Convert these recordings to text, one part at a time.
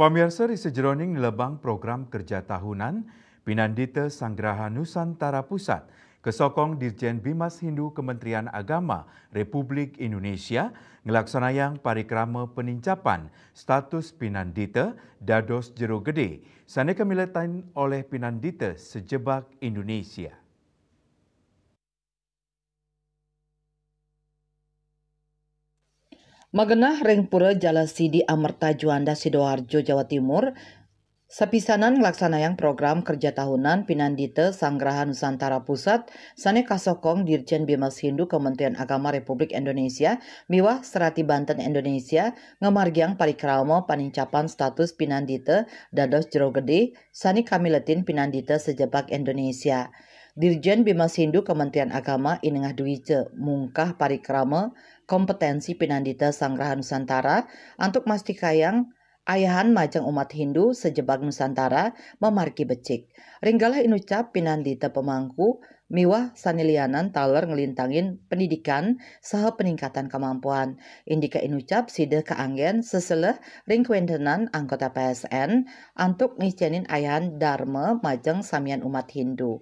Pamirsa di sejroning lebang program kerja tahunan, Pinandita Sanggraha Nusantara Pusat, kesokong Dirjen Bimas Hindu Kementerian Agama Republik Indonesia, ngelaksanayang parikrama penincapan status Pinandita dados jero gede, sana kemiletan oleh Pinandita sejebak Indonesia. Magenah Rengpura Jala Sidi Amerta Juanda Sidoarjo Jawa Timur sapisanan ngelaksanayang program kerja tahunan Pinandita Sanggraha Nusantara Pusat sane kasokong Dirjen Bimas Hindu Kementerian Agama Republik Indonesia miwah Serati Banten Indonesia ngamargiang parikrama panincapan status Pinandita dados jero gede sane kamiletin Pinandita sejebak Indonesia. Dirjen Bimas Hindu Kementerian Agama inengah duice mungkah parikrama kompetensi Pinandita Sanggraha Nusantara untuk mastikayang ayahan majang umat Hindu sejebak Nusantara memarki becik. Ringgalah inucap Pinandita pemangku miwah sanilianan taler ngelintangin pendidikan saha peningkatan kemampuan. Indika inucap sida keanggen seseleh ring kuentenan anggota PSN untuk ngicenin ayahan dharma majang samian umat Hindu.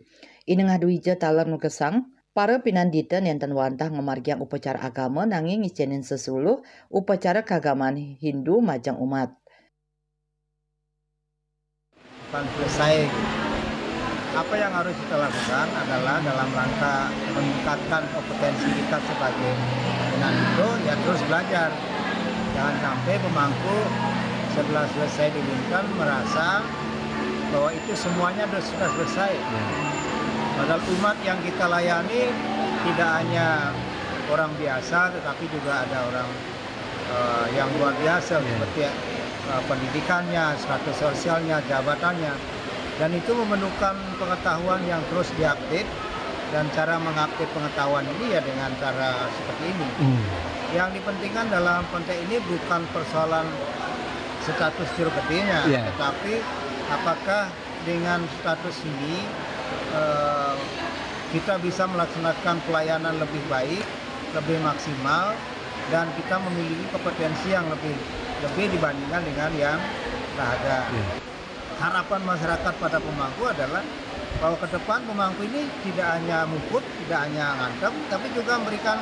Inengah duija taler nukesang para Pinandita nenten wantah ngemargiang upacara agama nanging ngicenin sesuluh upacara keagamaan Hindu majang umat. Selesai. Apa yang harus kita lakukan adalah dalam rangka meningkatkan kompetensi kita sebagai Pinandita ya terus belajar. Jangan sampai pemangku setelah selesai diumumkan merasa bahwa itu semuanya sudah selesai. Padahal umat yang kita layani tidak hanya orang biasa, tetapi juga ada orang yang luar biasa seperti pendidikannya, status sosialnya, jabatannya, dan itu memerlukan pengetahuan yang terus diupdate. Dan cara mengupdate pengetahuan ini ya dengan cara seperti ini. Yang dipentingkan dalam konteks ini bukan persoalan status jero gedenya, tetapi apakah dengan status ini kita bisa melaksanakan pelayanan lebih baik, lebih maksimal, dan kita memiliki kompetensi yang lebih dibandingkan dengan yang ada. Harapan masyarakat pada pemangku adalah bahwa ke depan pemangku ini tidak hanya mukut, tidak hanya ngantem, tapi juga memberikan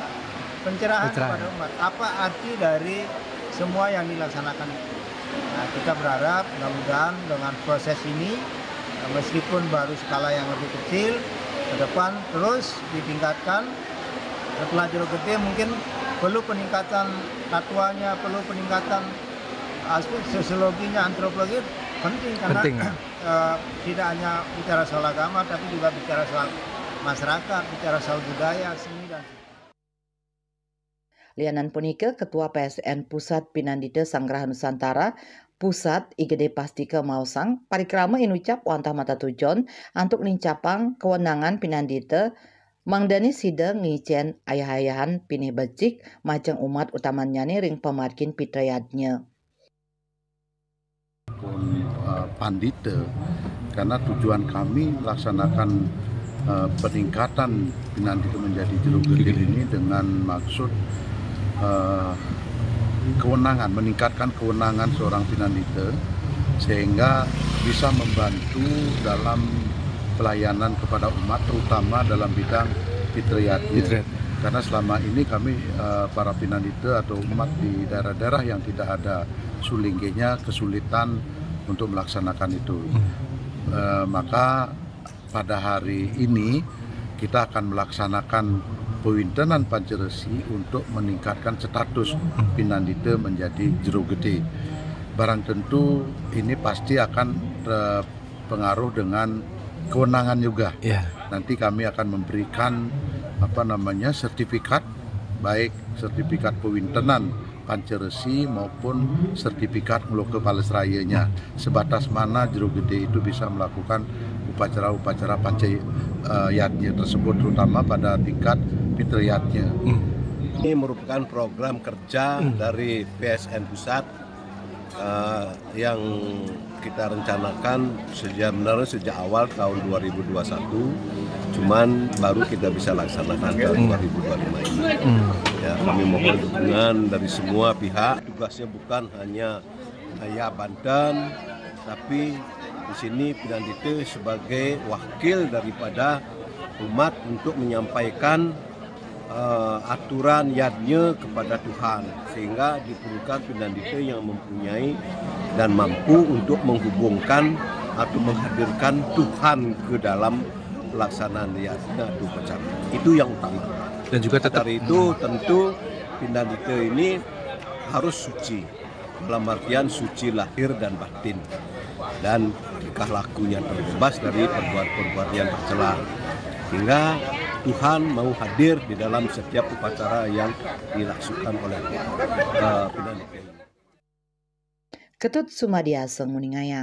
pencerahan kepada umat. Apa arti dari semua yang dilaksanakan itu? Nah, kita berharap mudah-mudahan dengan proses ini, meskipun baru skala yang lebih kecil, ke depan terus ditingkatkan. Setelah jero gede mungkin perlu peningkatan fatwanya, perlu peningkatan aspek sosiologinya, antropologi penting karena tidak hanya bicara soal agama, tapi juga bicara soal masyarakat, bicara soal budaya, seni dan Lianan punika Ketua PSN Pusat Pinandita Sanggraha Nusantara Pusat IGD Pastika Mausang parikrama inucap wantah mata tujon untuk nincapang kewenangan Pinandita mangdani sida ngicen ayah-ayahan pinih becik majang umat utamanya ring pemarkin pitrayadnya. Pandita karena tujuan kami melaksanakan peningkatan Pinandita menjadi jero gede ini dengan maksud kewenangan, meningkatkan kewenangan seorang Pinandita sehingga bisa membantu dalam pelayanan kepada umat, terutama dalam bidang fitriyatnya. Karena selama ini kami para Pinandita atau umat di daerah-daerah yang tidak ada sulinggenya kesulitan untuk melaksanakan itu. Maka pada hari ini kita akan melaksanakan pewintenan panceresi untuk meningkatkan status Pinandita menjadi jero gede. Barang tentu ini pasti akan pengaruh dengan kewenangan juga. Nanti kami akan memberikan sertifikat, baik sertifikat pewintenan panceresi maupun sertifikat ngeloke palesrayanya. Sebatas mana jero gede itu bisa melakukan upacara-upacara pancayatnya tersebut, terutama pada tingkat fitriyatnya. Ini merupakan program kerja dari PSN Pusat yang kita rencanakan sejak awal tahun 2021, cuman baru kita bisa laksanakan tahun 2025 ini. Ya, kami mohon dukungan dari semua pihak. Tugasnya bukan hanya Daya Banten, tapi di sini Pinandita sebagai wakil daripada umat untuk menyampaikan aturan yadnya kepada Tuhan, sehingga diperlukan Pinandita yang mempunyai dan mampu untuk menghubungkan atau menghadirkan Tuhan ke dalam pelaksanaan yadnya atau upacara. Itu yang utama. Dan juga tetap dari itu tentu Pinandita ini harus suci, dalam artian suci lahir dan batin, dan tingkah lakunya terbebas dari perbuatan yang tercela, sehingga Tuhan mau hadir di dalam setiap upacara yang dilaksanakan oleh Pinandita. Ketut Sumadiaseng Muningaya.